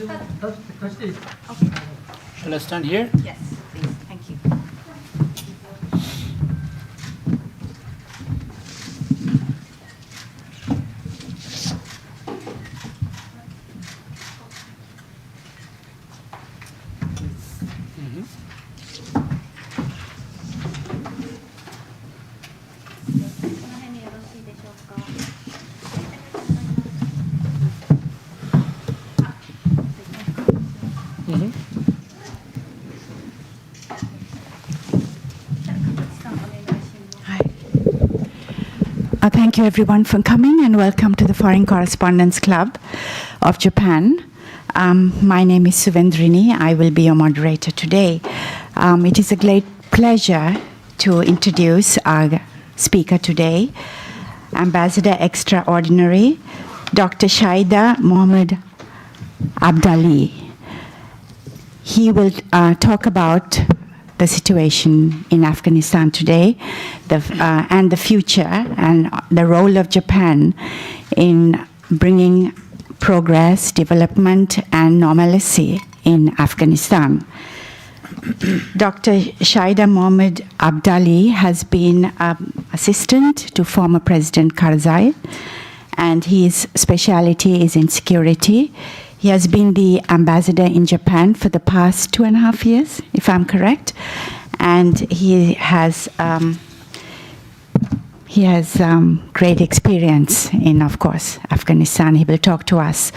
Shall I stand here? Yes, please. Thank you. Thank you everyone for coming and welcome to the Foreign Correspondents Club of Japan. My name is Suvendrini. I will be your moderator today. It is a great pleasure to introduce our speaker today, Ambassador Extraordinary Dr. Shaida Mohammad Abdali. He will talk about the situation in Afghanistan today, and the future, and the role of Japan in bringing progress, development, and normalcy in Afghanistan. Dr. Shaida Mohammad Abdali has been assistant to former President Karzai, and his specialty is in security. He has been the ambassador in Japan for the past 2.5 years, if I'm correct, and he has great experience in, of course, Afghanistan. He will talk to us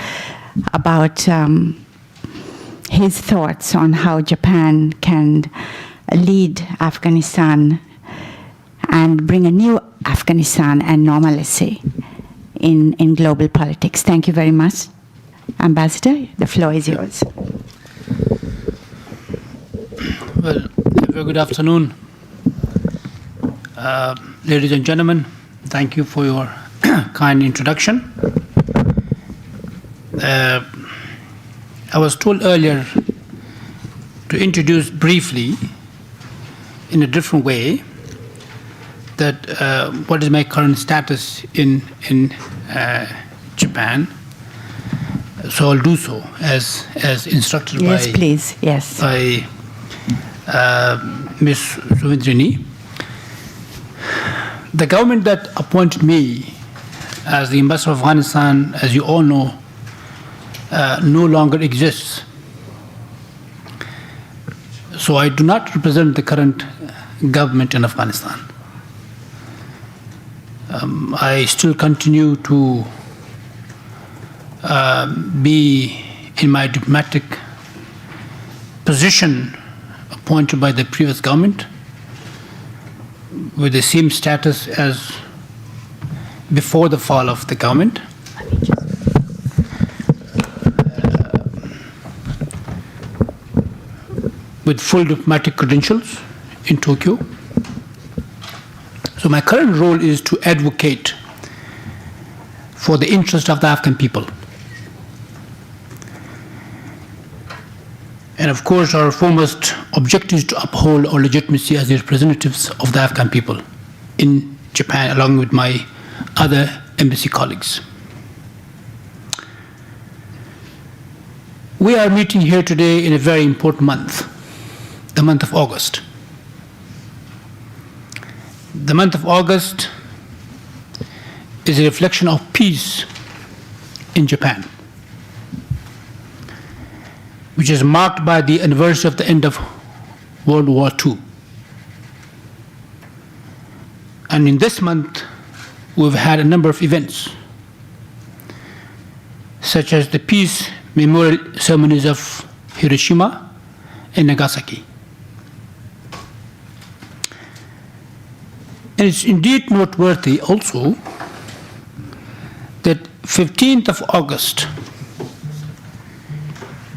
about his thoughts on how Japan can lead Afghanistan and bring a new Afghanistan and normalcy in global politics. Thank you very much. Ambassador, the floor is yours. Well, very good afternoon. Ladies and gentlemen, thank you for your kind introduction. I was told earlier to introduce briefly, in a different way, that what is my current status in Japan. So I'll do so as instructed by Ms. Suvendrini. The government that appointed me as the ambassador of Afghanistan, as you all know, no longer exists. So I do not represent the current government in Afghanistan. I still continue to be in my diplomatic position appointed by the previous government with the same status as before the fall of the government. With full diplomatic credentials in Tokyo. So my current role is to advocate for the interest of the Afghan people. And of course, our foremost objective is to uphold our legitimacy as the representatives of the Afghan people in Japan, along with my other embassy colleagues. We are meeting here today in a very important month, the month of August. The month of August is a reflection of peace in Japan, which is marked by the anniversary of the end of World War II. And in this month, we've had a number of events, such as the peace memorial ceremonies of Hiroshima and Nagasaki. And it's indeed noteworthy also that 15th of August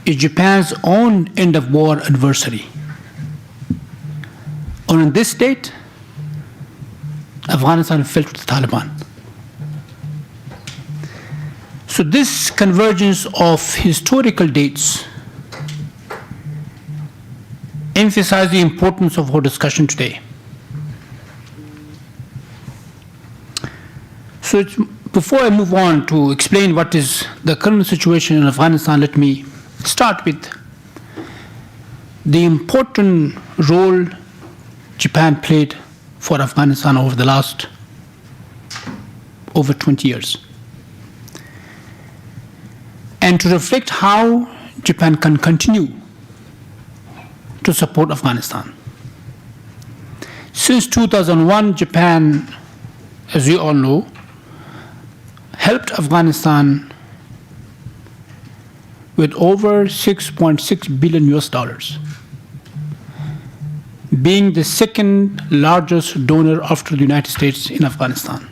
is Japan's own end of war anniversary. On this date, Afghanistan fell to the Taliban. So this convergence of historical dates emphasizes the importance of our discussion today. So before I move on to explain what is the current situation in Afghanistan, let me start with the important role Japan played for Afghanistan over the last over 20 years, and to reflect how Japan can continue to support Afghanistan. Since 2001, Japan, as we all know, helped Afghanistan with over $6.6 billion US, being the second largest donor after the United States in Afghanistan,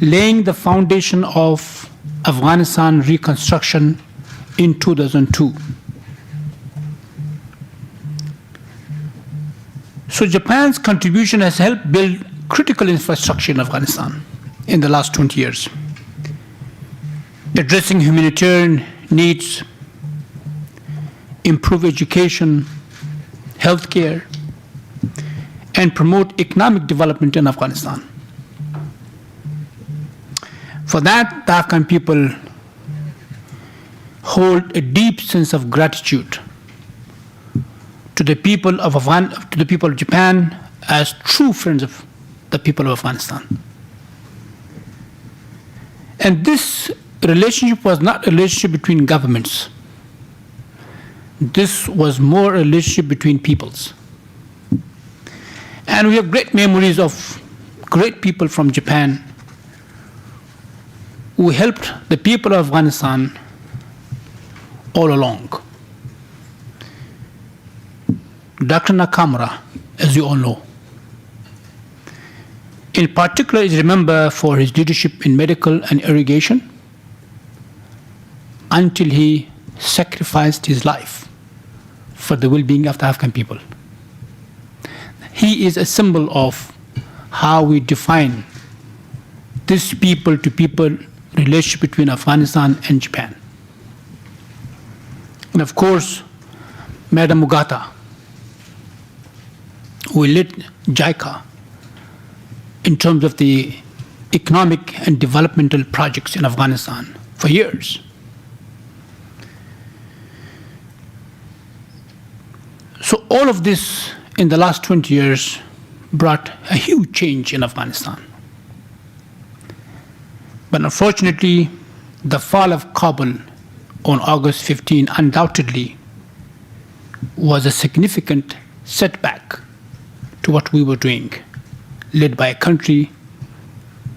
laying the foundation of Afghanistan reconstruction in 2002. So Japan's contribution has helped build critical infrastructure in Afghanistan in the last 20 years, addressing humanitarian needs, improve education, healthcare, and promote economic development in Afghanistan. For that, the Afghan people hold a deep sense of gratitude to the people of Japan as true friends of the people of Afghanistan. And this relationship was not a relationship between governments. This was more a relationship between peoples. And we have great memories of great people from Japan who helped the people of Afghanistan all along. Dr. Nakamura, as you all know, in particular is remembered for his leadership in medical and irrigation until he sacrificed his life for the well-being of the Afghan people. He is a symbol of how we define this people-to-people relationship between Afghanistan and Japan. And of course, Madam Mugata, who led JICA in terms of the economic and developmental projects in Afghanistan for years. So all of this in the last 20 years brought a huge change in Afghanistan. But unfortunately, the fall of Kabul on August 15 undoubtedly was a significant setback to what we were doing, led by a country,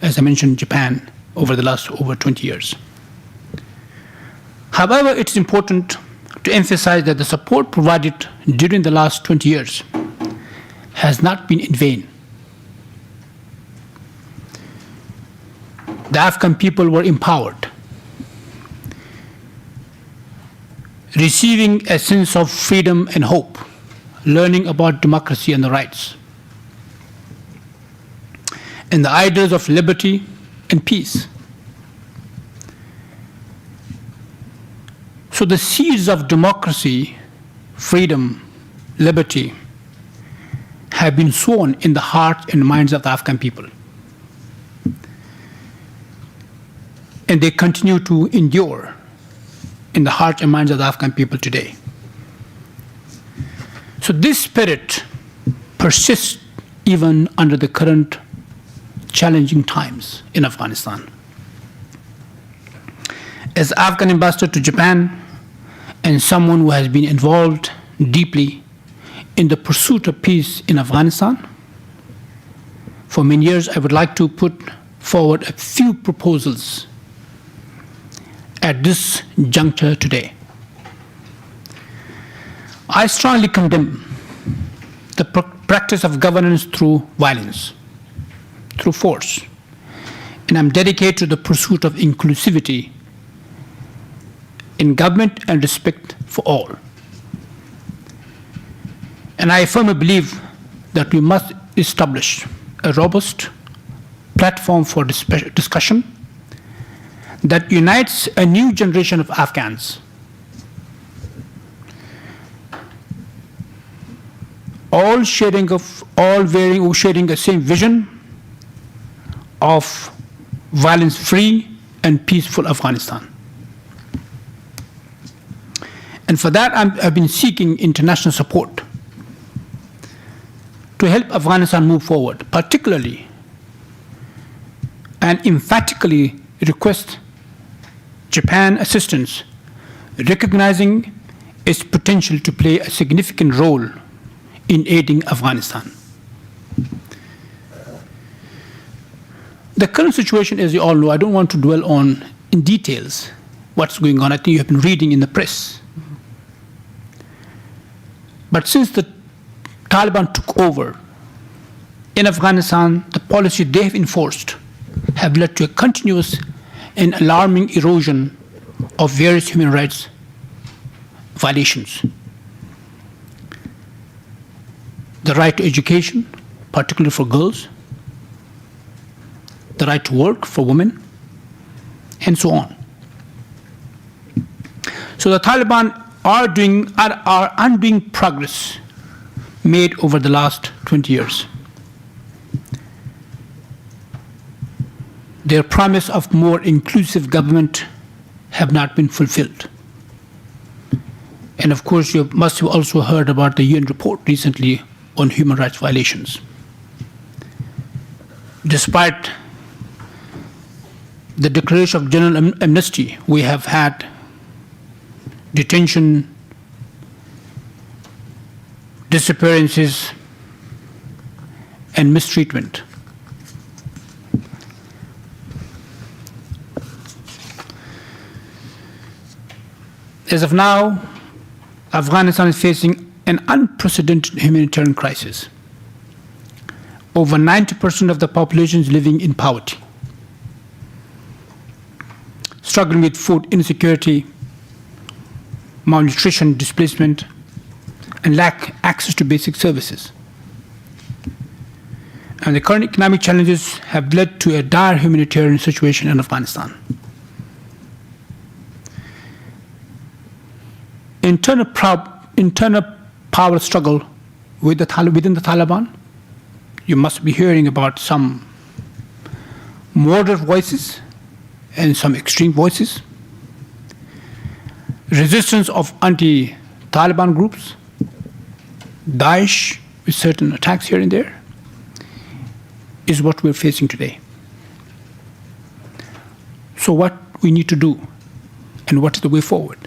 as I mentioned, Japan, over the last over 20 years. However, it's important to emphasize that the support provided during the last 20 years has not been in vain. The Afghan people were empowered, receiving a sense of freedom and hope, learning about democracy and the rights, and the ideals of liberty and peace. So the seeds of democracy, freedom, liberty have been sown in the hearts and minds of the Afghan people. And they continue to endure in the hearts and minds of the Afghan people today. So this spirit persists even under the current challenging times in Afghanistan. As Afghan ambassador to Japan and someone who has been involved deeply in the pursuit of peace in Afghanistan, for many years I would like to put forward a few proposals at this juncture today. I strongly condemn the practice of governance through violence, through force, and I'm dedicated to the pursuit of inclusivity in government and respect for all. And I firmly believe that we must establish a robust platform for discussion that unites a new generation of Afghans, all sharing the same vision of violence-free and peaceful Afghanistan. And for that, I've been seeking international support to help Afghanistan move forward, particularly and emphatically request Japan assistance, recognizing its potential to play a significant role in aiding Afghanistan. The current situation, as you all know, I don't want to dwell on in details what's going on. I think you have been reading in the press. But since the Taliban took over in Afghanistan, the policy they have enforced have led to a continuous and alarming erosion of various human rights violations. The right to education, particularly for girls, the right to work for women, and so on. So the Taliban are undoing progress made over the last 20 years. Their promise of more inclusive government have not been fulfilled. And of course, you must have also heard about the UN report recently on human rights violations. Despite the declaration of general amnesty, we have had detention, disappearances, and mistreatment. As of now, Afghanistan is facing an unprecedented humanitarian crisis. Over 90% of the population is living in poverty, struggling with food insecurity, malnutrition, displacement, and lack access to basic services. And the current economic challenges have led to a dire humanitarian situation in Afghanistan. Internal power struggle within the Taliban. You must be hearing about some moderate voices and some extreme voices. Resistance of anti-Taliban groups, Daesh with certain attacks here and there, is what we're facing today. So what we need to do and what is the way forward?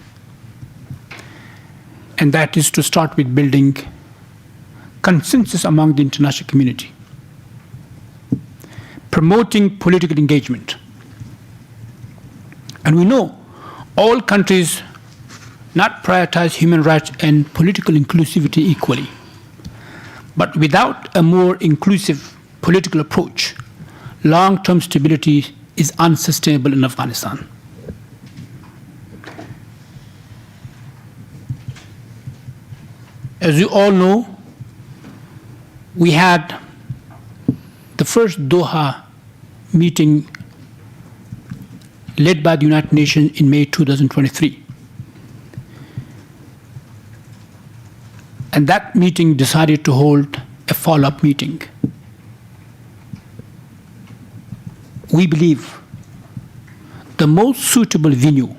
And that is to start with building consensus among the international community, promoting political engagement. And we know all countries not prioritize human rights and political inclusivity equally. But without a more inclusive political approach, long-term stability is unsustainable in Afghanistan. As you all know, we had the first Doha meeting led by the United Nations in May 2023. And that meeting decided to hold a follow-up meeting. We believe the most suitable venue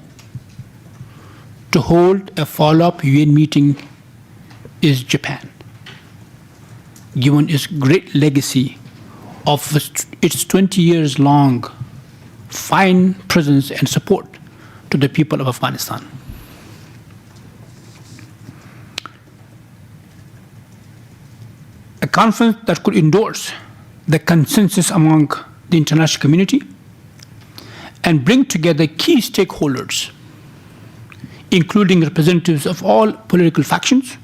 to hold a follow-up UN meeting is Japan, given its great legacy of its 20 years long fine presence and support to the people of Afghanistan. A conference that could endorse the consensus among the international community and bring together key stakeholders, including representatives of all political factions,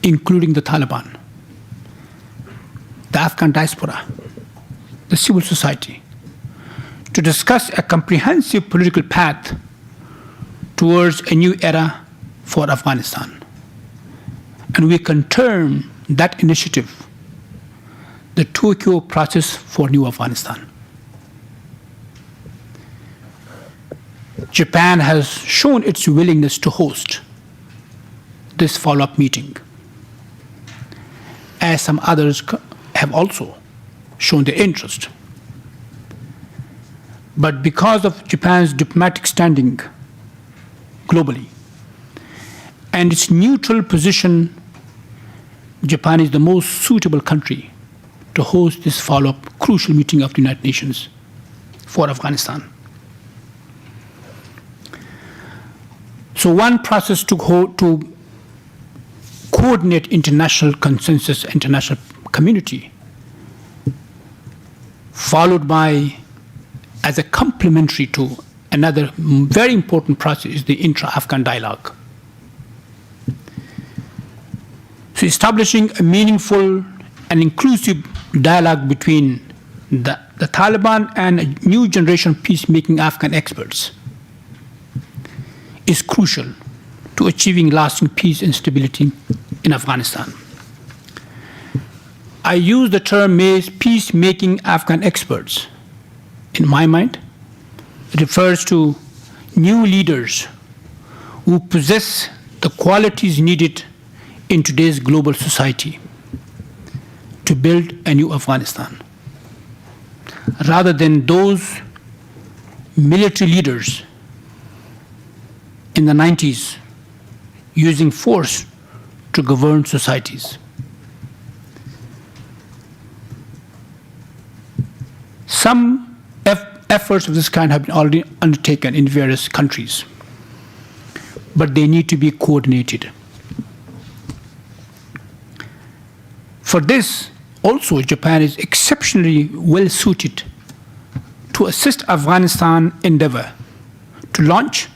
including the Taliban, the Afghan diaspora, the civil society, to discuss a comprehensive political path towards a new era for Afghanistan. And we can term that initiative the Tokyo Process for New Afghanistan. Japan has shown its willingness to host this follow-up meeting, as some others have also shown their interest. But because of Japan's diplomatic standing globally and its neutral position, Japan is the most suitable country to host this follow-up crucial meeting of the United Nations for Afghanistan. So one process to coordinate international consensus, international community, followed by, as a complementary to another very important process, is the intra-Afghan dialogue. So establishing a meaningful and inclusive dialogue between the Taliban and a new generation of peacemaking Afghan experts is crucial to achieving lasting peace and stability in Afghanistan. I use the term peacemaking Afghan experts. In my mind, it refers to new leaders who possess the qualities needed in today's global society to build a new Afghanistan, rather than those military leaders in the 90s using force to govern societies. Some efforts of this kind have been already undertaken in various countries, but they need to be coordinated. For this, also, Japan is exceptionally well suited to assist Afghanistan endeavor to launch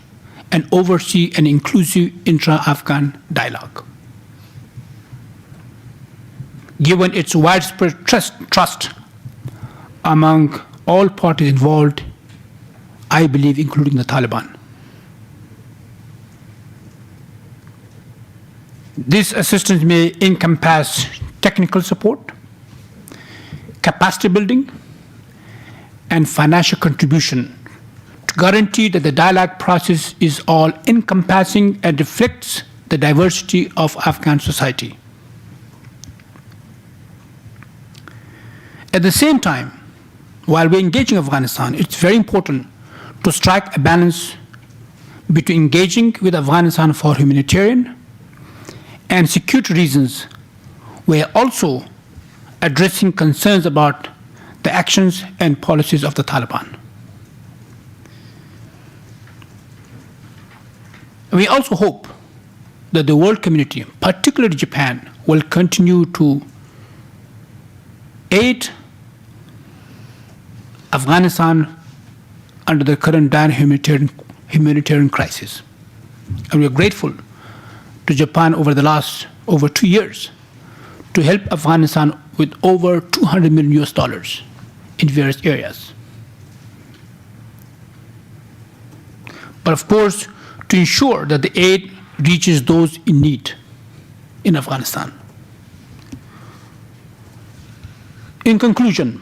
and oversee an inclusive intra-Afghan dialogue. Given its widespread trust among all parties involved, I believe, including the Taliban. This assistance may encompass technical support, capacity building, and financial contribution to guarantee that the dialogue process is all-encompassing and reflects the diversity of Afghan society. At the same time, while we're engaging Afghanistan, it's very important to strike a balance between engaging with Afghanistan for humanitarian and security reasons, while also addressing concerns about the actions and policies of the Taliban. We also hope that the world community, particularly Japan, will continue to aid Afghanistan under the current dire humanitarian crisis. And we are grateful to Japan over the last over 2 years to help Afghanistan with over $200 million in various areas. But of course, to ensure that the aid reaches those in need in Afghanistan. In conclusion,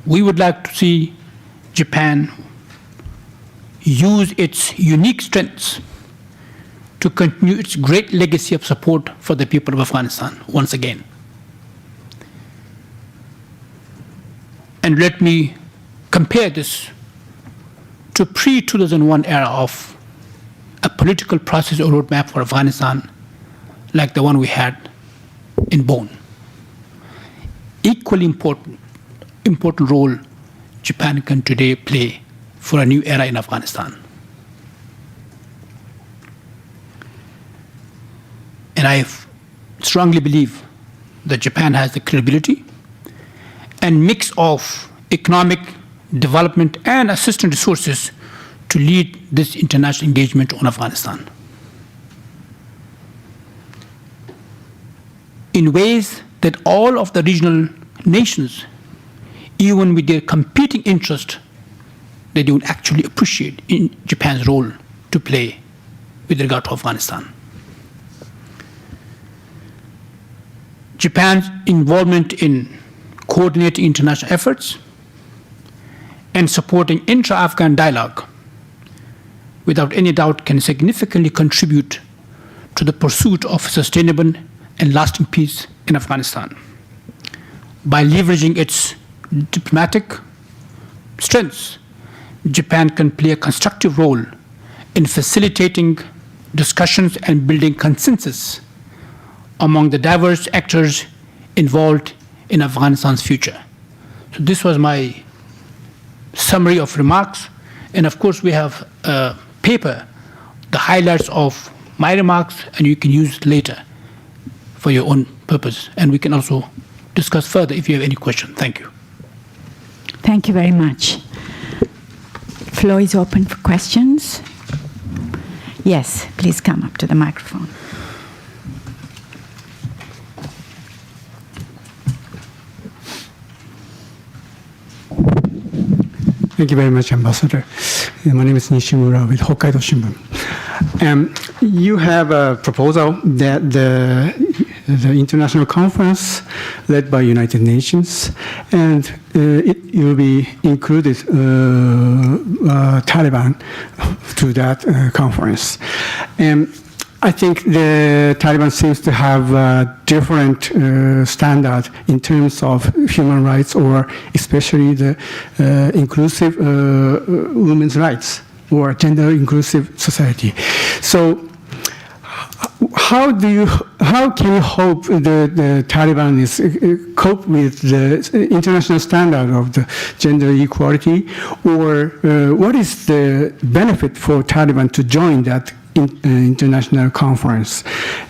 we would like to see Japan use its unique strengths to continue its great legacy of support for the people of Afghanistan once again. And let me compare this to pre-2001 era of a political process or roadmap for Afghanistan like the one we had in Bonn. Equally important role Japan can today play for a new era in Afghanistan. And I strongly believe that Japan has the credibility and mix of economic development and assistance resources to lead this international engagement on Afghanistan in ways that all of the regional nations, even with their competing interests, they don't actually appreciate in Japan's role to play with regard to Afghanistan. Japan's involvement in coordinating international efforts and supporting intra-Afghan dialogue, without any doubt, can significantly contribute to the pursuit of sustainable and lasting peace in Afghanistan. By leveraging its diplomatic strengths, Japan can play a constructive role in facilitating discussions and building consensus among the diverse actors involved in Afghanistan's future. So this was my summary of remarks. And of course, we have a paper, the highlights of my remarks, and you can use it later for your own purpose. And we can also discuss further if you have any question. Thank you. Thank you very much. Floor is open for questions. Yes, please come up to the microphone. Thank you very much, Ambassador. My name is Nishimura with Hokkaido Shimbun. You have a proposal that the international conference led by United Nations, and it will be included Taliban to that conference. I think the Taliban seems to have a different standard in terms of human rights, or especially the inclusive women's rights or gender inclusive society. So how can you hope the Taliban is cope with the international standard of the gender equality, or what is the benefit for Taliban to join that international conference,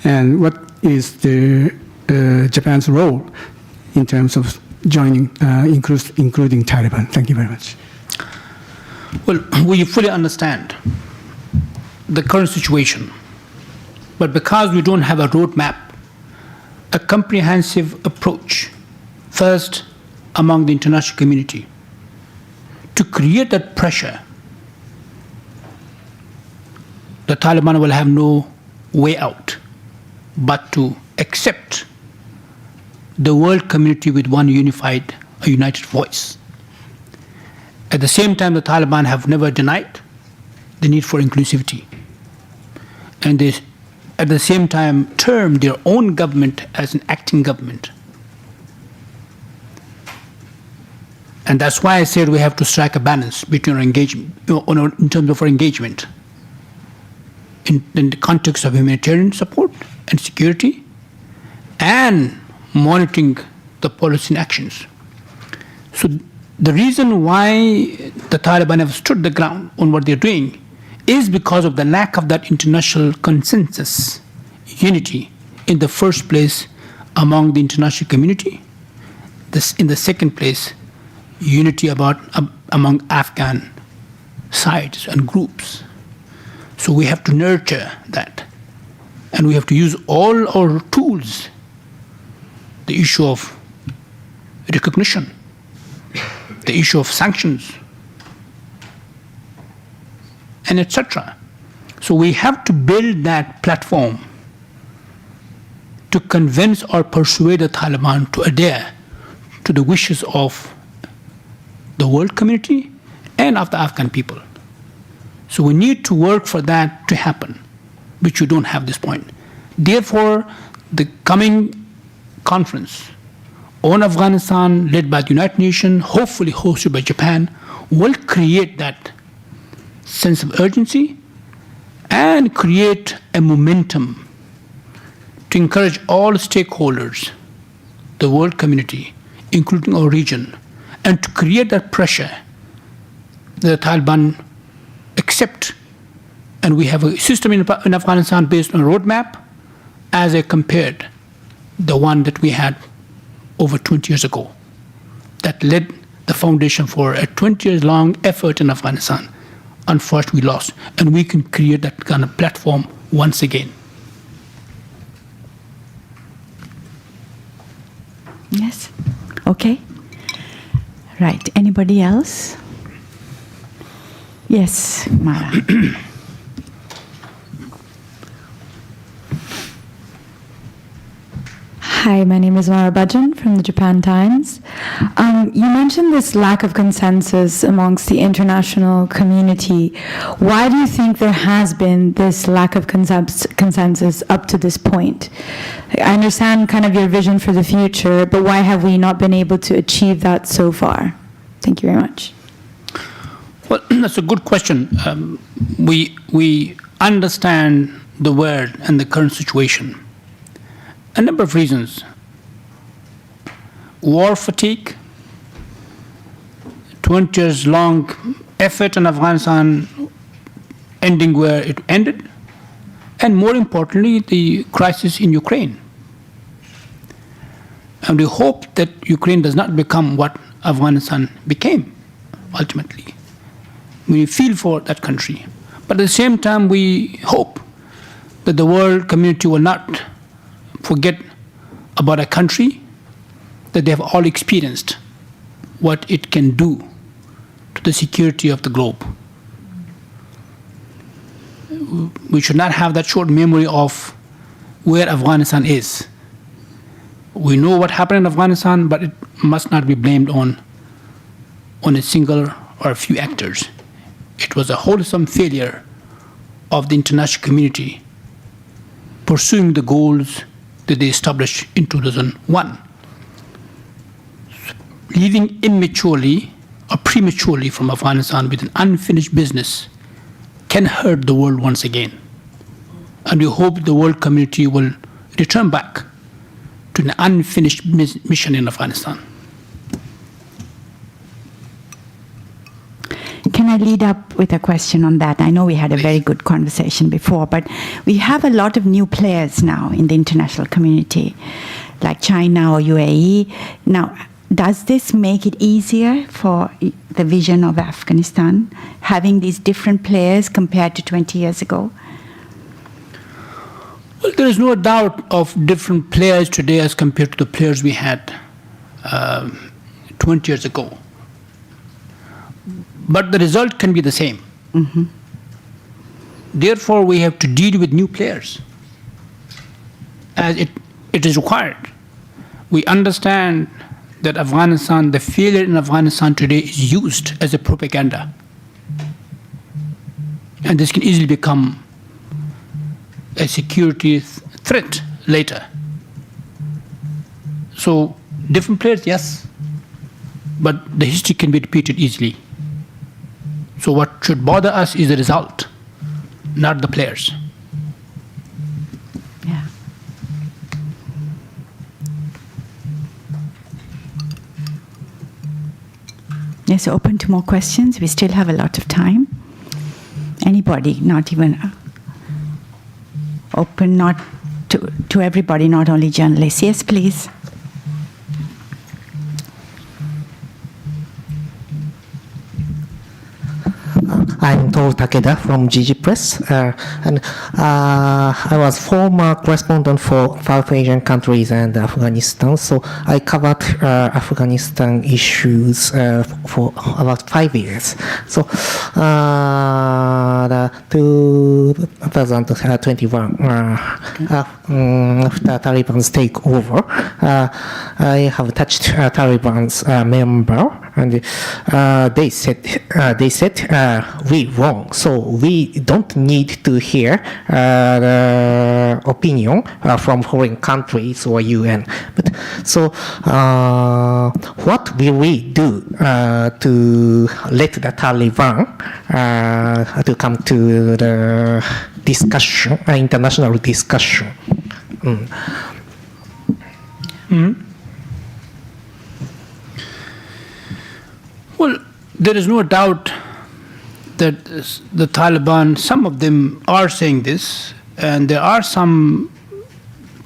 and what is the Japan's role in terms of joining, including Taliban? Thank you very much. Well, we fully understand the current situation, but because we don't have a roadmap, a comprehensive approach, first among the international community, to create that pressure, the Taliban will have no way out but to accept the world community with one united voice. At the same time, the Taliban have never denied the need for inclusivity. And they, at the same time, term their own government as an acting government. And that's why I said we have to strike a balance between our engagement, in terms of our engagement, in the context of humanitarian support and security, and monitoring the policy and actions. So the reason why the Taliban have stood the ground on what they're doing is because of the lack of that international consensus, unity, in the first place among the international community. In the second place, unity among Afghan sides and groups. So we have to nurture that, and we have to use all our tools. The issue of recognition, the issue of sanctions, and etc. So we have to build that platform to convince or persuade the Taliban to adhere to the wishes of the world community and of the Afghan people. So we need to work for that to happen, which we don't have at this point. Therefore, the coming conference on Afghanistan, led by the United Nations, hopefully hosted by Japan, will create that sense of urgency and create a momentum to encourage all stakeholders, the world community, including our region, and to create that pressure that the Taliban accept. And we have a system in Afghanistan based on a roadmap, as I compared the one that we had over 20 years ago, that laid the foundation for a 20 years long effort in Afghanistan. Unfortunately, we lost, and we can create that kind of platform once again. Yes? Okay. Right. Anybody else? Yes, Mara. Hi, my name is Mara Bhajan from the Japan Times. You mentioned this lack of consensus amongst the international community. Why do you think there has been this lack of consensus up to this point? I understand kind of your vision for the future, but why have we not been able to achieve that so far? Thank you very much. Well, that's a good question. We understand the world and the current situation? A number of reasons. War fatigue, 20 years long effort in Afghanistan ending where it ended, and more importantly, the crisis in Ukraine. And we hope that Ukraine does not become what Afghanistan became ultimately. We feel for that country. But at the same time, we hope that the world community will not forget about a country that they have all experienced what it can do to the security of the globe. We should not have that short memory of where Afghanistan is. We know what happened in Afghanistan, but it must not be blamed on a single or a few actors. It was a wholesome failure of the international community pursuing the goals that they established in 2001. Leaving immaturely or prematurely from Afghanistan with an unfinished business can hurt the world once again. And we hope the world community will return back to an unfinished mission in Afghanistan. Can I lead up with a question on that? I know we had a very good conversation before, but we have a lot of new players now in the international community, like China or UAE. Now, does this make it easier for the vision of Afghanistan, having these different players compared to 20 years ago? Well, there is no doubt of different players today as compared to the players we had 20 years ago. But the result can be the same. Mm-hmm. Therefore, we have to deal with new players as it is required. We understand that Afghanistan, the failure in Afghanistan today is used as a propaganda. And this can easily become a security threat later. So, different players, yes, but the history can be repeated easily. So what should bother us is the result, not the players. Yeah. Yes, open to more questions. We still have a lot of time. Anybody, not even open, not to everybody, not only journalists. Yes, please. I'm Toru Takeda from GG Press, and I was former correspondent for South Asian countries and Afghanistan, so I covered Afghanistan issues for about 5 years. So, the 2021, after Taliban's takeover, I have touched Taliban's member, and they said we wrong, so we don't need to hear the opinion from foreign countries or UN. But so what will we do to let the Taliban to come to the discussion, international discussion? Well, there is no doubt that the Taliban, some of them are saying this, and there are some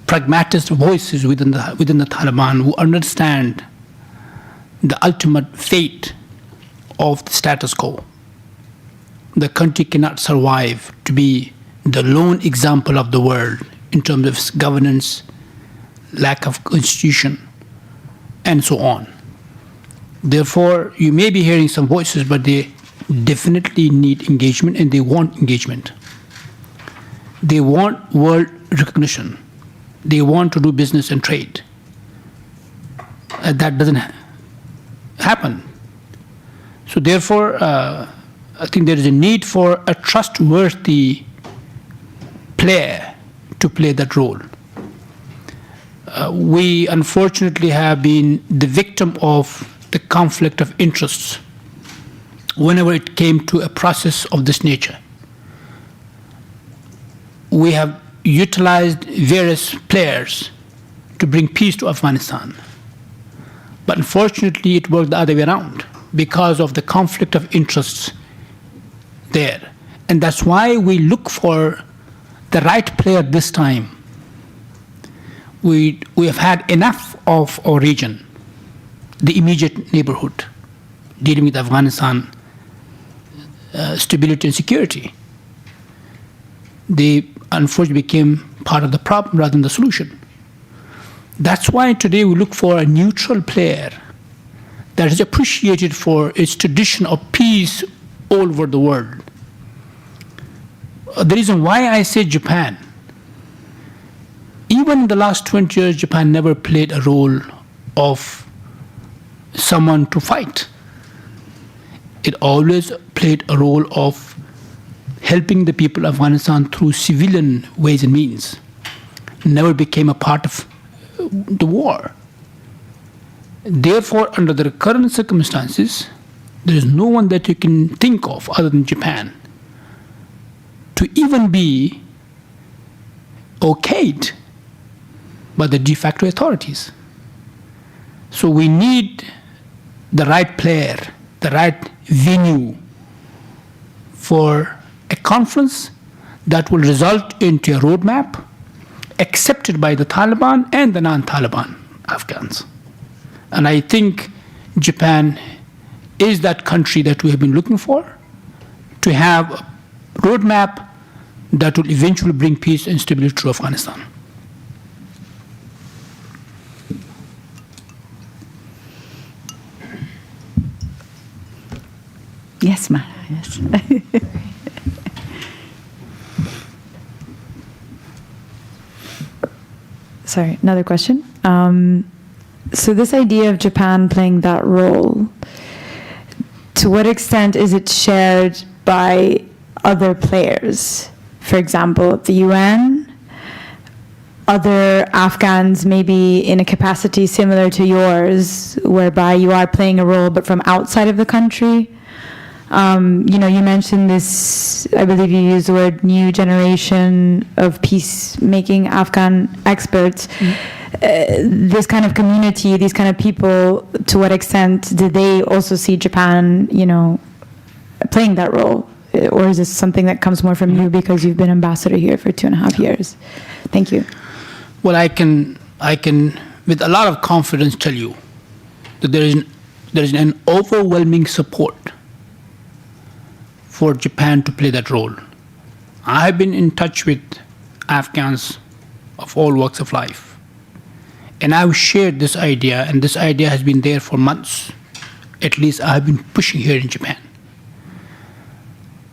pragmatist voices within the Taliban who understand the ultimate fate of the status quo. The country cannot survive to be the lone example of the world in terms of governance, lack of constitution, and so on. Therefore, you may be hearing some voices, but they definitely need engagement, and they want engagement. They want world recognition. They want to do business and trade. That doesn't happen. So therefore, I think there is a need for a trustworthy player to play that role. We unfortunately have been the victim of the conflict of interests whenever it came to a process of this nature. we have utilized various players to bring peace to Afghanistan. But unfortunately, it worked the other way around because of the conflict of interests there. And that's why we look for the right player this time. We have had enough of our region, the immediate neighborhood, dealing with Afghanistan stability and security. They unfortunately became part of the problem rather than the solution. That's why today we look for a neutral player that is appreciated for its tradition of peace all over the world. The reason why I say Japan, even in the last 20 years, Japan never played a role of someone to fight. It always played a role of helping the people of Afghanistan through civilian ways and means. Never became a part of the war. Therefore, under the current circumstances, there is no one that you can think of other than Japan to even be okayed by the de facto authorities. So we need the right player, the right venue for a conference that will result into a roadmap accepted by the Taliban and the non-Taliban Afghans. And I think Japan is that country that we have been looking for to have a roadmap that will eventually bring peace and stability to Afghanistan. Yes, Mara, yes. Sorry, another question. So this idea of Japan playing that role, to what extent is it shared by other players? For example, the UN, other Afghans maybe in a capacity similar to yours, whereby you are playing a role but from outside of the country? You mentioned this, I believe you used the word new generation of peacemaking Afghan experts. This kind of community, these kind of people, to what extent did they also see Japan, playing that role? Or is this something that comes more from you because you've been ambassador here for 2.5 years? Thank you. Well, I can, with a lot of confidence, tell you that there is an overwhelming support for Japan to play that role. I have been in touch with Afghans of all walks of life, and I've shared this idea, and this idea has been there for months. At least I have been pushing here in Japan.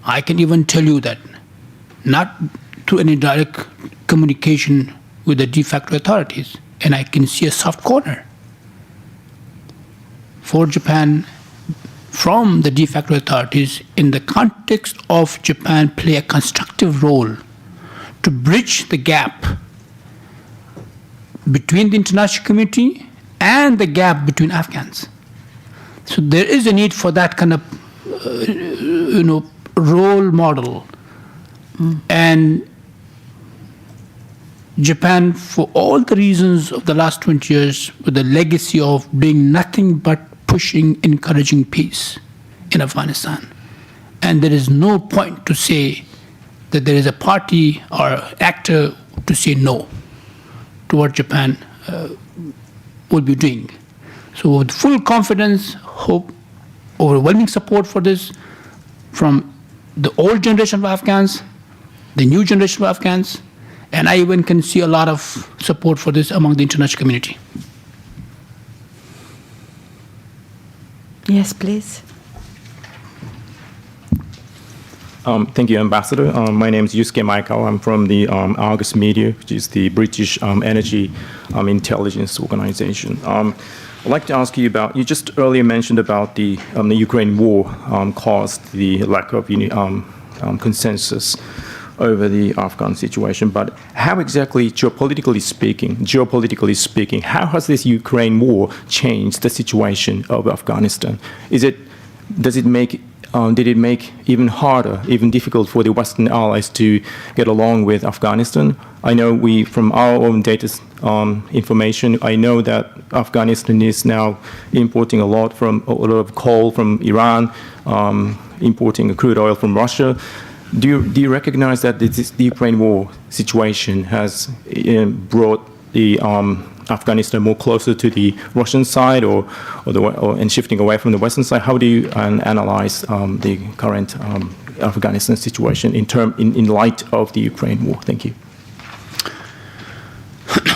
I can even tell you that not through any direct communication with the de facto authorities, and I can see a soft corner for Japan from the de facto authorities in the context of Japan play a constructive role to bridge the gap between the international community and the gap between Afghans. So there is a need for that kind of, role model. And Japan, for all the reasons of the last 20 years, with the legacy of doing nothing but pushing, encouraging peace in Afghanistan. And there is no point to say that there is a party or actor to say no to what Japan will be doing. So with full confidence, hope, overwhelming support for this from the old generation of Afghans, the new generation of Afghans, and I even can see a lot of support for this among the international community. Yes, please. Thank you, Ambassador. My name is Yusuke Michael. I'm from the Argus Media, which is the British energy intelligence organization. I'd like to ask you about, you just earlier mentioned about the Ukraine war caused the lack of consensus over the Afghan situation, but how exactly, geopolitically speaking, how has this Ukraine war changed the situation of Afghanistan? Does it make did it make even harder, even difficult for the Western allies to get along with Afghanistan? I know from our own data information, I know that Afghanistan is now importing a lot of coal from Iran, importing crude oil from Russia. Do you recognize that the Ukraine war situation has brought the Afghanistan more closer to the Russian side, and shifting away from the Western side? How do you analyze the current Afghanistan situation in light of the Ukraine war? Thank you.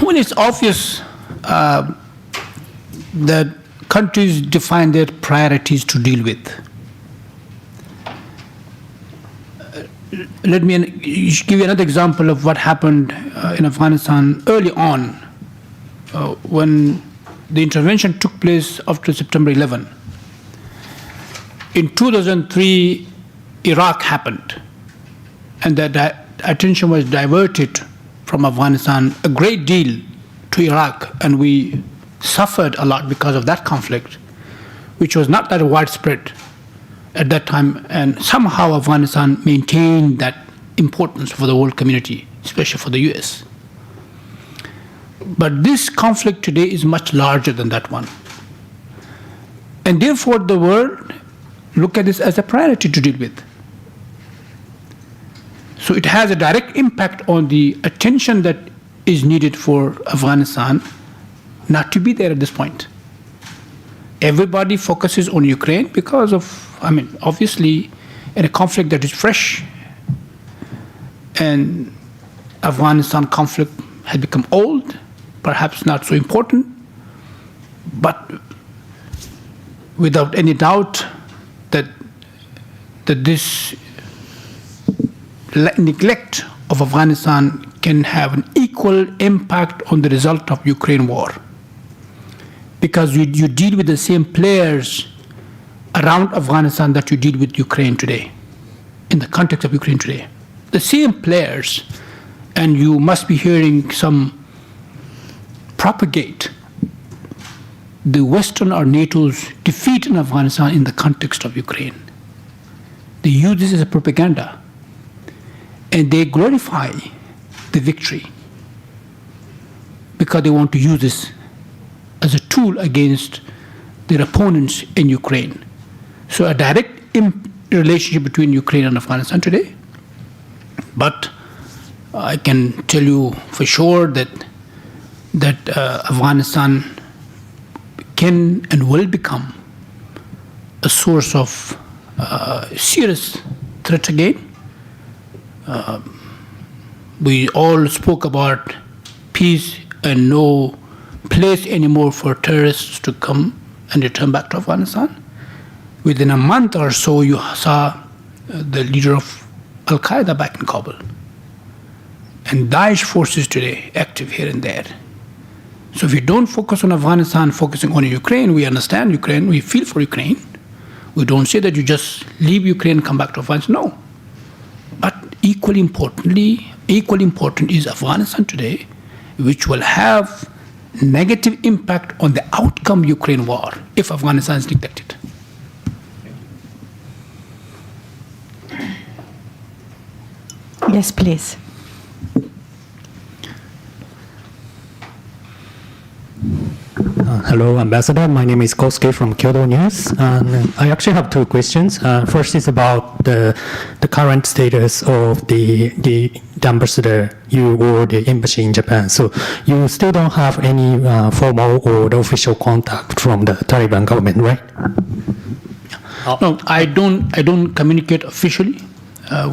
Well, it's obvious that countries define their priorities to deal with. Let me give you another example of what happened in Afghanistan early on when the intervention took place after September 11. In 2003, Iraq happened, and that attention was diverted from Afghanistan a great deal to Iraq, and we suffered a lot because of that conflict, which was not that widespread at that time, and somehow Afghanistan maintained that importance for the world community, especially for the US. But this conflict today is much larger than that one. And therefore the world look at this as a priority to deal with. So it has a direct impact on the attention that is needed for Afghanistan not to be there at this point. Everybody focuses on Ukraine because of, obviously, in a conflict that is fresh, and Afghanistan conflict had become old, perhaps not so important, but without any doubt that this neglect of Afghanistan can have an equal impact on the result of Ukraine war. Because you deal with the same players around Afghanistan that you deal with Ukraine today, in the context of Ukraine today. The same players, and you must be hearing some propagate the Western or NATO's defeat in Afghanistan in the context of Ukraine. They use this as a propaganda, and they glorify the victory because they want to use this as a tool against their opponents in Ukraine. So a direct relationship between Ukraine and Afghanistan today. But I can tell you for sure that Afghanistan can and will become a source of serious threat again. We all spoke about peace and no place anymore for terrorists to come and return back to Afghanistan. Within a month or so, you saw the leader of Al-Qaeda back in Kabul. And Daesh forces today active here and there. So if we don't focus on Afghanistan, focusing on Ukraine, we understand Ukraine, we feel for Ukraine. We don't say that you just leave Ukraine and come back to Afghanistan, no. But equally important is Afghanistan today, which will have negative impact on the outcome Ukraine war if Afghanistan is neglected. Yes, please. Hello, Ambassador. My name is Kosuke from Kyodo News. And I actually have two questions. First is about the current status of the ambassador, you or the embassy in Japan. So you still don't have any formal or the official contact from the Taliban government, right? No, I don't communicate officially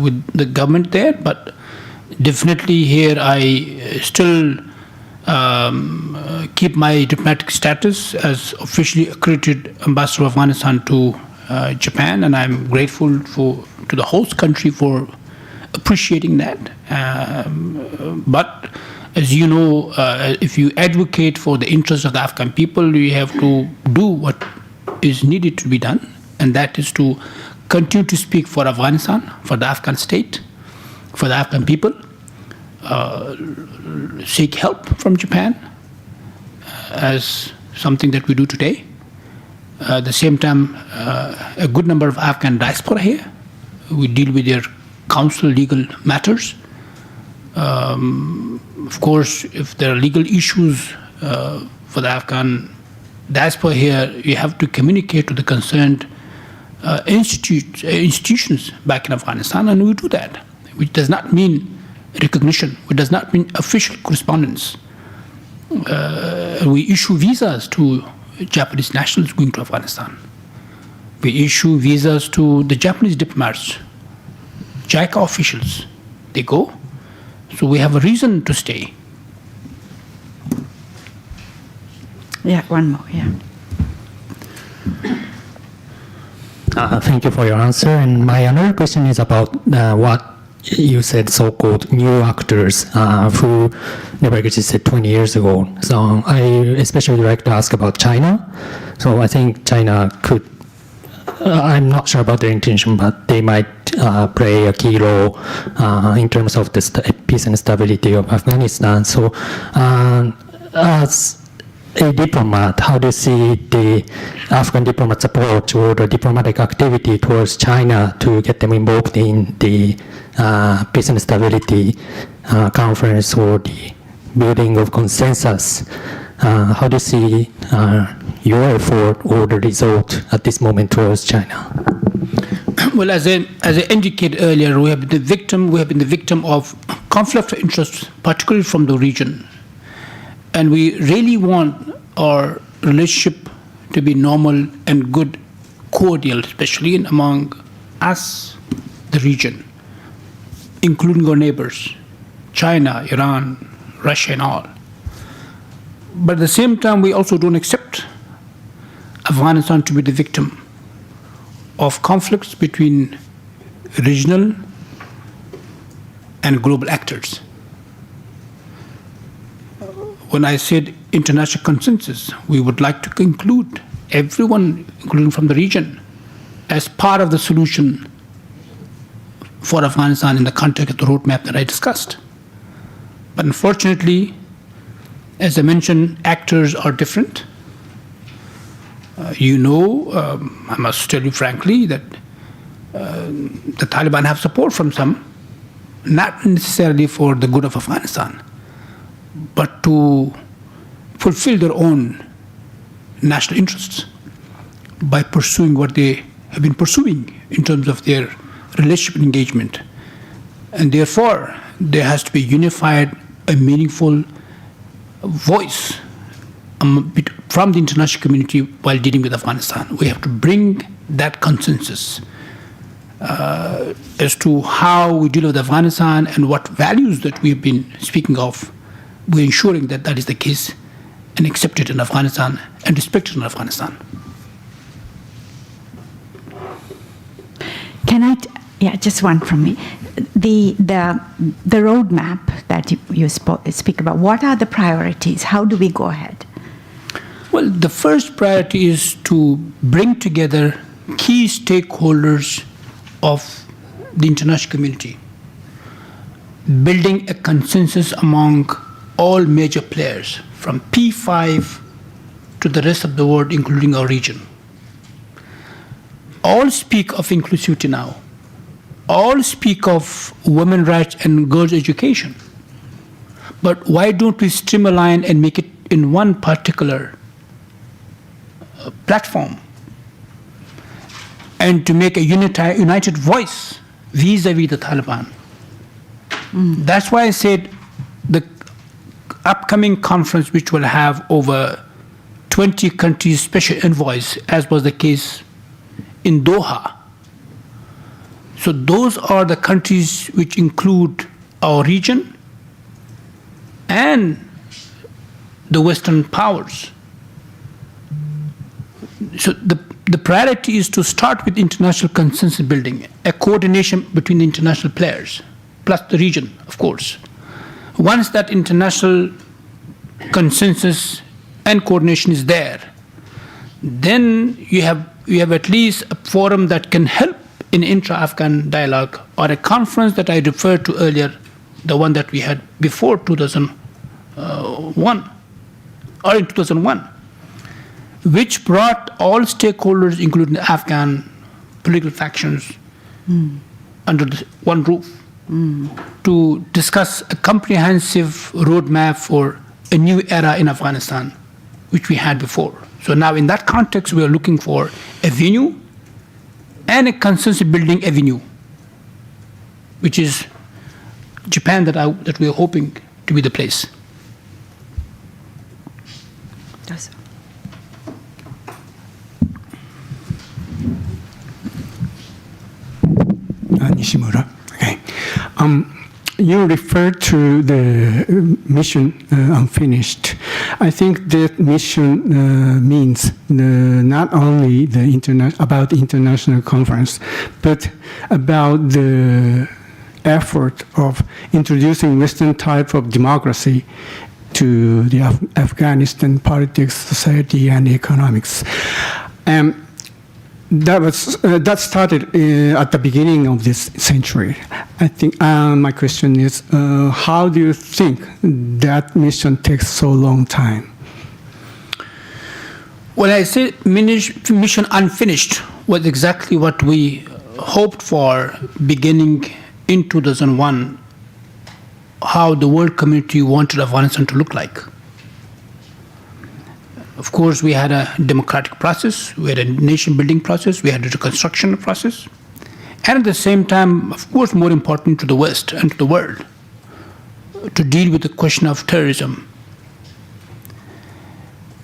with the government there, but definitely here I still keep my diplomatic status as officially accredited ambassador of Afghanistan to Japan, and I'm grateful to the host country for appreciating that. But as you know, if you advocate for the interests of the Afghan people, you have to do what is needed to be done, and that is to continue to speak for Afghanistan, for the Afghan state, for the Afghan people, seek help from Japan as something that we do today, At the same time, a good number of Afghan diaspora here. We deal with their council legal matters. Of course, if there are legal issues for the Afghan diaspora here, you have to communicate to the concerned institutions back in Afghanistan, and we do that, which does not mean recognition, which does not mean official correspondence. We issue visas to Japanese nationals going to Afghanistan. We issue visas to the Japanese diplomats, JICA officials. They go. So we have a reason to stay. Yeah, one more, yeah. Thank you for your answer. And my another question is about what you said, so-called new actors who never existed 20 years ago. So I especially like to ask about China. So I think China could, I'm not sure about their intention, but they might play a key role in terms of the peace and stability of Afghanistan. So as a diplomat, how do you see the Afghan diplomats' approach or the diplomatic activity towards China to get them involved in the peace and stability conference or the building of consensus? How do you see your effort or the result at this moment towards China? Well, as I indicated earlier, we have been the victim of conflict of interest, particularly from the region. And we really want our relationship to be normal and good, cordial, especially among us, the region, including our neighbors, China, Iran, Russia, and all. But at the same time, we also don't accept Afghanistan to be the victim of conflicts between regional and global actors. When I said international consensus, we would like to include everyone, including from the region, as part of the solution for Afghanistan in the context of the roadmap that I discussed. But unfortunately, as I mentioned, actors are different. I must tell you frankly that the Taliban have support from some, not necessarily for the good of Afghanistan, but to fulfill their own national interests by pursuing what they have been pursuing in terms of their relationship and engagement. And therefore, there has to be unified, a meaningful voice from the international community while dealing with Afghanistan. We have to bring that consensus as to how we deal with Afghanistan and what values that we have been speaking of. We're ensuring that that is the case and accepted in Afghanistan and respected in Afghanistan. Just one from me. The roadmap that you speak about, what are the priorities? How do we go ahead? Well, the first priority is to bring together key stakeholders of the international community, building a consensus among all major players, from P5 to the rest of the world, including our region. All speak of inclusivity now. All speak of women's rights and girls' education. But why don't we streamline and make it in one particular platform, and to make a united voice vis-a-vis the Taliban? That's why I said the upcoming conference, which will have over 20 countries' special envoys, as was the case in Doha. So those are the countries which include our region and the Western powers. So the priority is to start with international consensus building, a coordination between the international players, plus the region, of course. Once that international consensus and coordination is there, then you have at least a forum that can help in intra-Afghan dialogue, or a conference that I referred to earlier, the one that we had before 2001, or in 2001. which brought all stakeholders, including the Afghan political factions, under one roof to discuss a comprehensive roadmap for a new era in Afghanistan, which we had before. So now in that context, we are looking for a venue and a consensus building avenue, which is Japan that we are hoping to be the place. Yes. Nishimura. Okay. You referred to the mission unfinished. I think that mission means not only about the international conference, but about the effort of introducing Western type of democracy to the Afghanistan politics, society, and economics. That started at the beginning of this century. I think my question is, how do you think that mission takes so long time? When I say mission unfinished was exactly what we hoped for beginning in 2001, how the world community wanted Afghanistan to look like. Of course, we had a democratic process, we had a nation-building process, we had a reconstruction process, and at the same time, of course, more important to the West and to the world, to deal with the question of terrorism.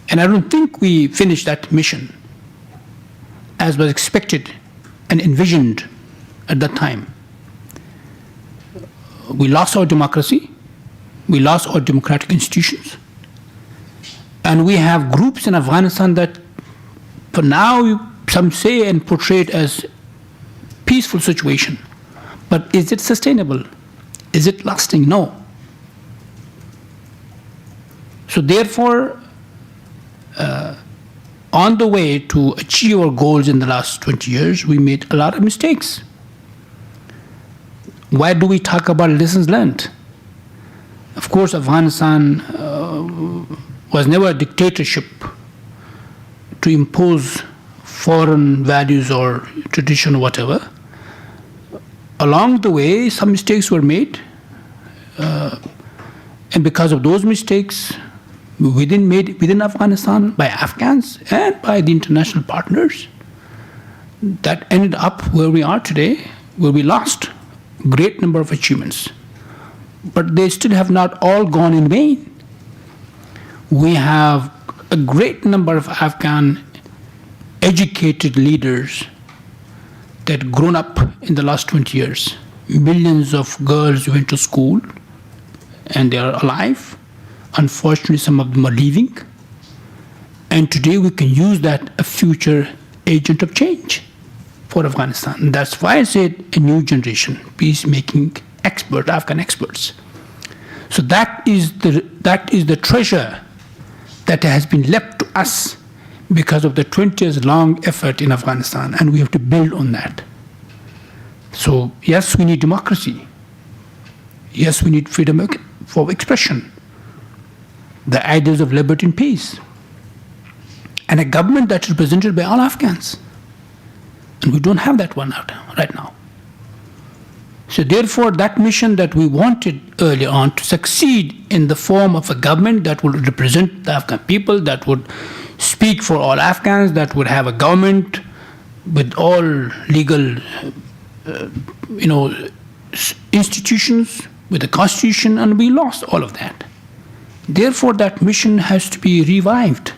And I don't think we finished that mission as was expected and envisioned at that time. We lost our democracy, we lost our democratic institutions, and we have groups in Afghanistan that, for now, some say and portray it as peaceful situation. But is it sustainable? Is it lasting? No. So therefore, on the way to achieve our goals in the last 20 years, we made a lot of mistakes. Why do we talk about lessons learned? Of course, Afghanistan was never a dictatorship to impose foreign values or tradition or whatever. Along the way, some mistakes were made, and because of those mistakes, within Afghanistan, by Afghans and by the international partners, that ended up where we are today, where we lost a great number of achievements. But they still have not all gone in vain. We have a great number of Afghan educated leaders that grown up in the last 20 years. Millions of girls went to school and they are alive. Unfortunately, some of them are leaving. And today we can use that a future agent of change for Afghanistan. And that's why I said a new generation, peacemaking expert, Afghan experts. So that is the treasure that has been left to us because of the 20 years long effort in Afghanistan, and we have to build on that. So yes, we need democracy. Yes, we need freedom for expression, the ideas of liberty and peace, and a government that's represented by all Afghans. And we don't have that one right now. So therefore, that mission that we wanted early on to succeed in the form of a government that would represent the Afghan people, that would speak for all Afghans, that would have a government with all legal institutions, with a constitution, and we lost all of that. Therefore, that mission has to be revived.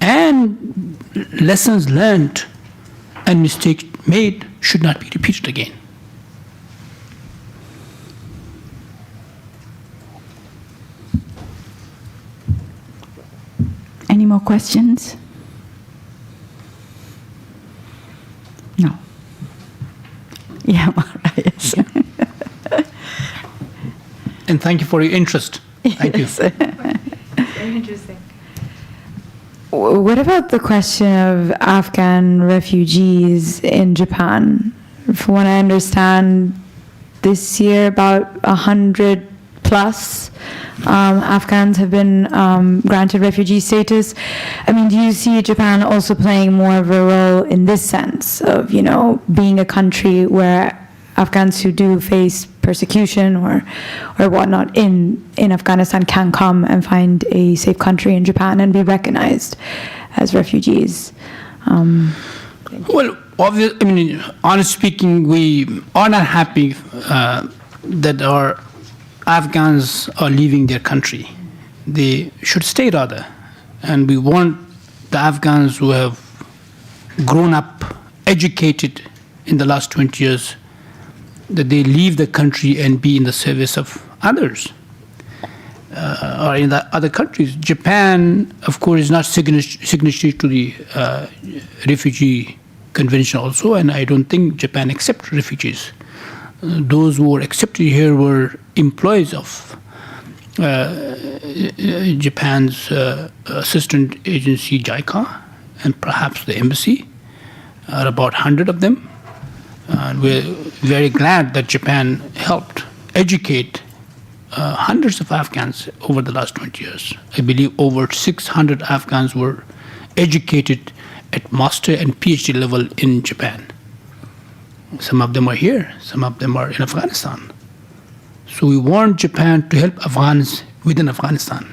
And lessons learned and mistakes made should not be repeated again. Any more questions? No. Yeah, Mara, yes. And thank you for your interest. Thank you. Very interesting. What about the question of Afghan refugees in Japan? From what I understand, this year about 100+ plus Afghans have been granted refugee status. I mean, do you see Japan also playing more of a role in this sense of, being a country where Afghans who do face persecution or whatnot in Afghanistan can come and find a safe country in Japan and be recognized as refugees? Well, honestly speaking, we are not happy that our Afghans are leaving their country. They should stay rather. And we want the Afghans who have grown up, educated in the last 20 years, that they leave the country and be in the service of others or in the other countries. Japan, of course, is not signatory to the refugee convention also, and I don't think Japan accepts refugees. Those who were accepted here were employees of Japan's assistant agency, JICA, and perhaps the embassy, about 100 of them. And we're very glad that Japan helped educate hundreds of Afghans over the last 20 years. I believe over 600 Afghans were educated at master and PhD level in Japan. Some of them are here, some of them are in Afghanistan. So we want Japan to help Afghans within Afghanistan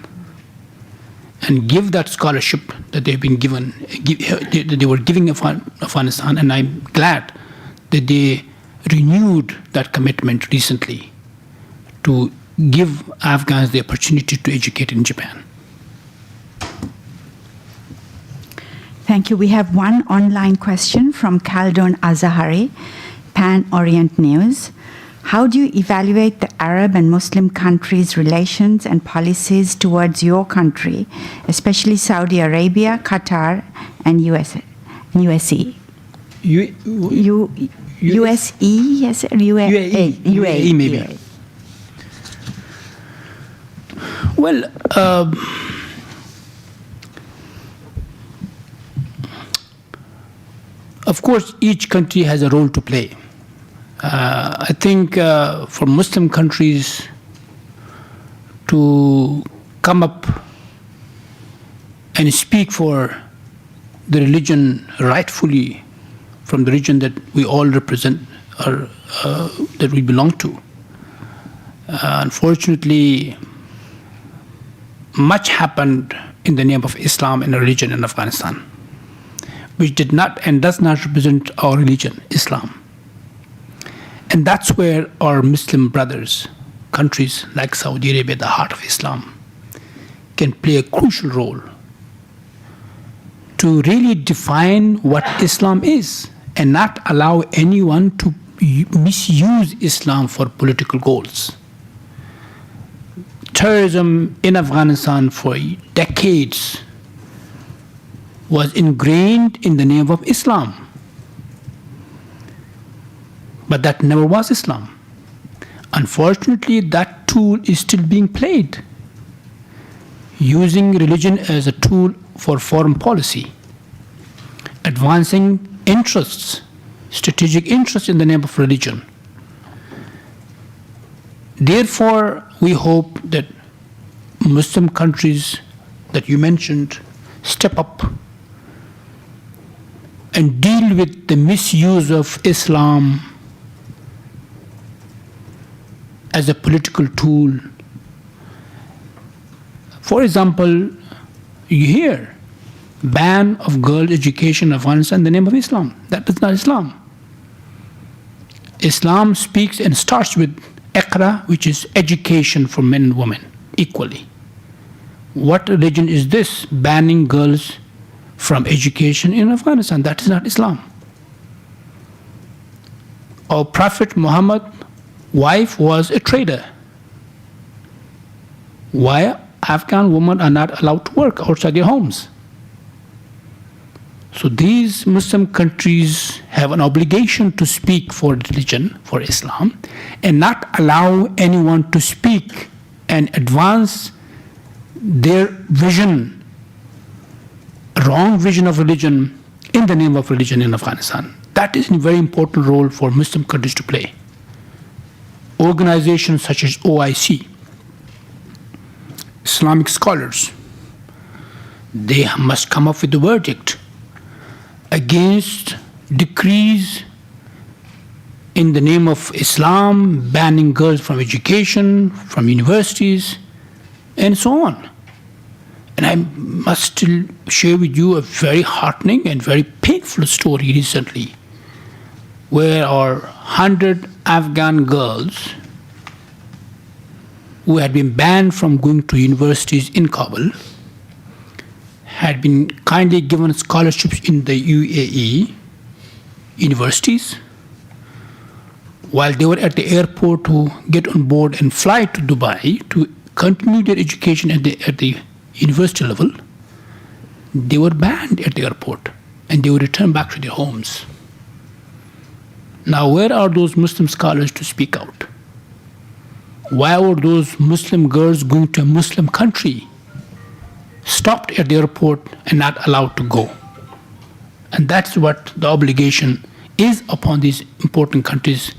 and give that scholarship that they've been given, that they were giving Afghanistan, and I'm glad that they renewed that commitment recently to give Afghans the opportunity to educate in Japan. Thank you. We have one online question from Khaldun Azahari, Pan Orient News. How do you evaluate the Arab and Muslim countries' relations and policies towards your country, especially Saudi Arabia, Qatar, and USE? USE, yes, UAE maybe. Well, of course, each country has a role to play. I think for Muslim countries to come up and speak for the religion rightfully from the region that we all represent or that we belong to. Unfortunately, much happened in the name of Islam and religion in Afghanistan, which did not and does not represent our religion, Islam. And that's where our Muslim brothers, countries like Saudi Arabia, the heart of Islam, can play a crucial role to really define what Islam is and not allow anyone to misuse Islam for political goals. Terrorism in Afghanistan for decades was ingrained in the name of Islam. But that never was Islam. Unfortunately, that tool is still being played, using religion as a tool for foreign policy, advancing interests, strategic interests in the name of religion. Therefore, we hope that Muslim countries that you mentioned step up and deal with the misuse of Islam as a political tool. For example, you hear ban of girl education in Afghanistan in the name of Islam. That is not Islam. Islam speaks and starts with Iqra, which is education for men and women equally. What religion is this, banning girls from education in Afghanistan? That is not Islam. Our Prophet Muhammad's wife was a trader. Why Afghan women are not allowed to work outside their homes? So these Muslim countries have an obligation to speak for religion, for Islam, and not allow anyone to speak and advance their vision, wrong vision of religion in the name of religion in Afghanistan. That is a very important role for Muslim countries to play. Organizations such as OIC, Islamic scholars. They must come up with a verdict against decrees in the name of Islam, banning girls from education, from universities, and so on. And I must still share with you a very heartening and very painful story recently, where our 100 Afghan girls who had been banned from going to universities in Kabul had been kindly given scholarships in the UAE universities. While they were at the airport to get on board and fly to Dubai to continue their education at the university level, they were banned at the airport and they were returned back to their homes. Now, where are those Muslim scholars to speak out? Why were those Muslim girls going to a Muslim country stopped at the airport and not allowed to go? And that's what the obligation is upon these important countries,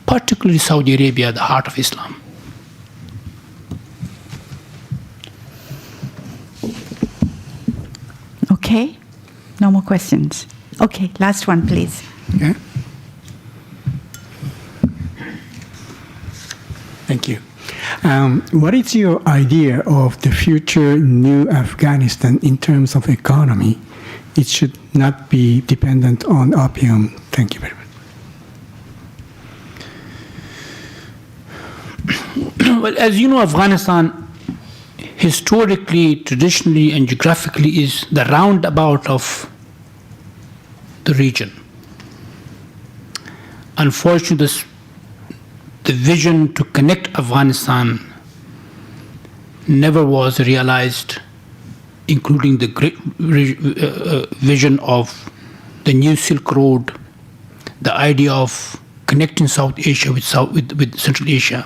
particularly Saudi Arabia, the heart of Islam. Okay, no more questions. Okay, last one, please. Yeah. Thank you. What is your idea of the future new Afghanistan in terms of economy? It should not be dependent on opium. Thank you very much. Well, as you know, Afghanistan historically, traditionally, and geographically is the roundabout of the region. Unfortunately, the vision to connect Afghanistan never was realized, including the great vision of the new Silk Road, the idea of connecting South Asia with Central Asia,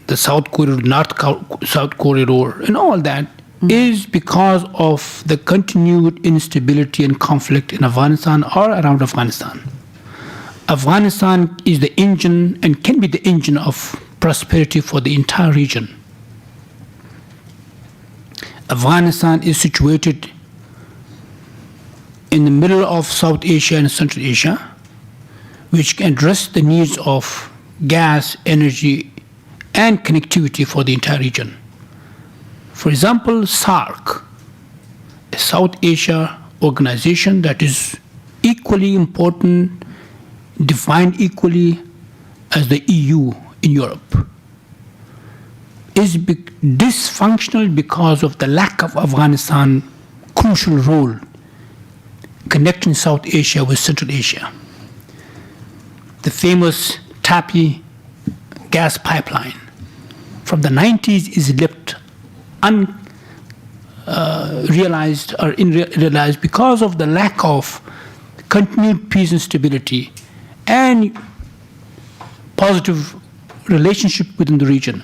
the South Corridor, South Corridor, and all that is because of the continued instability and conflict in Afghanistan or around Afghanistan. Afghanistan is the engine and can be the engine of prosperity for the entire region. Afghanistan is situated in the middle of South Asia and Central Asia, which can address the needs of gas, energy, and connectivity for the entire region. For example, SAARC, a South Asia organization that is equally important, defined equally as the EU in Europe, is dysfunctional because of the lack of Afghanistan's crucial role connecting South Asia with Central Asia. The famous TAPI gas pipeline from the 90s is left unrealized because of the lack of continued peace and stability and positive relationship within the region.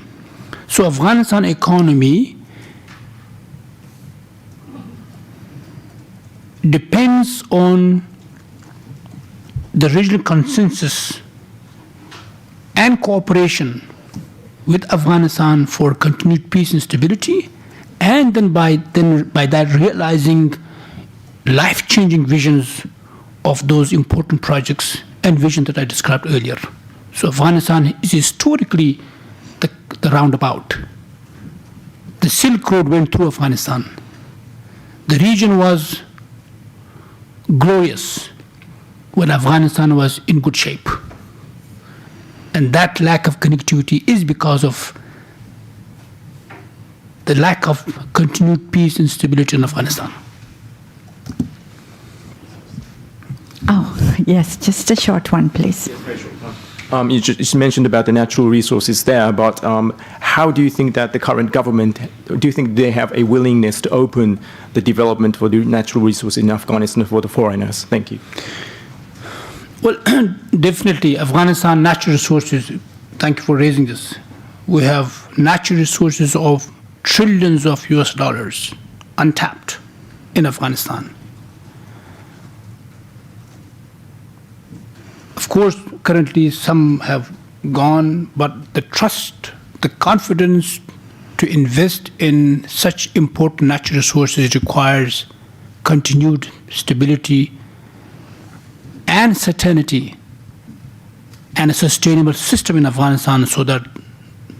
So Afghanistan economy depends on the regional consensus and cooperation with Afghanistan for continued peace and stability, and then by that realizing life-changing visions of those important projects and visions that I described earlier. So Afghanistan is historically the roundabout. The Silk Road went through Afghanistan. The region was glorious when Afghanistan was in good shape. And that lack of connectivity is because of the lack of continued peace and stability in Afghanistan. Oh, yes, just a short one, please. You just mentioned about the natural resources there, but how do you think that the current government, do you think they have a willingness to open the development for the natural resources in Afghanistan for the foreigners? Thank you. Well, definitely, Afghanistan natural resources, thank you for raising this. We have natural resources of trillions of US dollars untapped in Afghanistan. Of course, currently some have gone, but the the confidence to invest in such important natural resources requires continued stability and certainty and a sustainable system in Afghanistan so that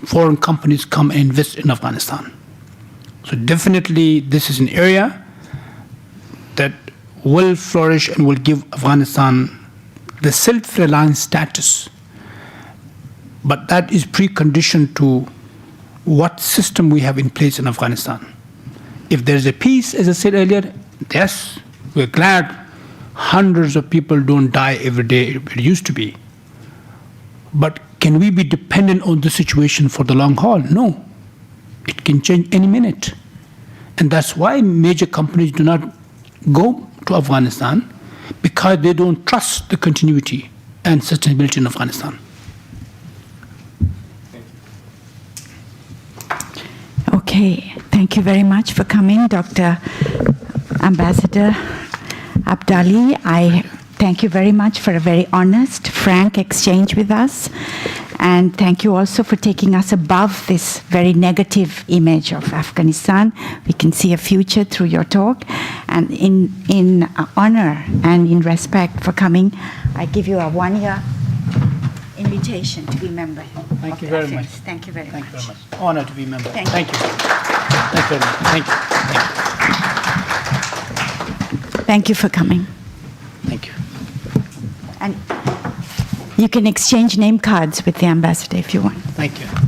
foreign companies come and invest in Afghanistan. So definitely this is an area that will flourish and will give Afghanistan the self-reliant status. But that is preconditioned to what system we have in place in Afghanistan. If there's a peace, as I said earlier, yes, we're glad hundreds of people don't die every day, it used to be. But can we be dependent on the situation for the long haul? No. It can change any minute. And that's why major companies do not go to Afghanistan, because they don't trust the continuity and sustainability in Afghanistan. Okay, thank you very much for coming, Dr. Ambassador Abdali. I thank you very much for a very honest, frank exchange with us. And thank you also for taking us above this very negative image of Afghanistan. We can see a future through your talk. And in honor and in respect for coming, I give you a one-year invitation to be member. Thank you very much. Thank you very much. Thank you very much. Honor to be member. Thank you. Thank you. Thank you very much. Thank you. Thank you. Thank you for coming. Thank you. And you can exchange name cards with the ambassador if you want. Thank you.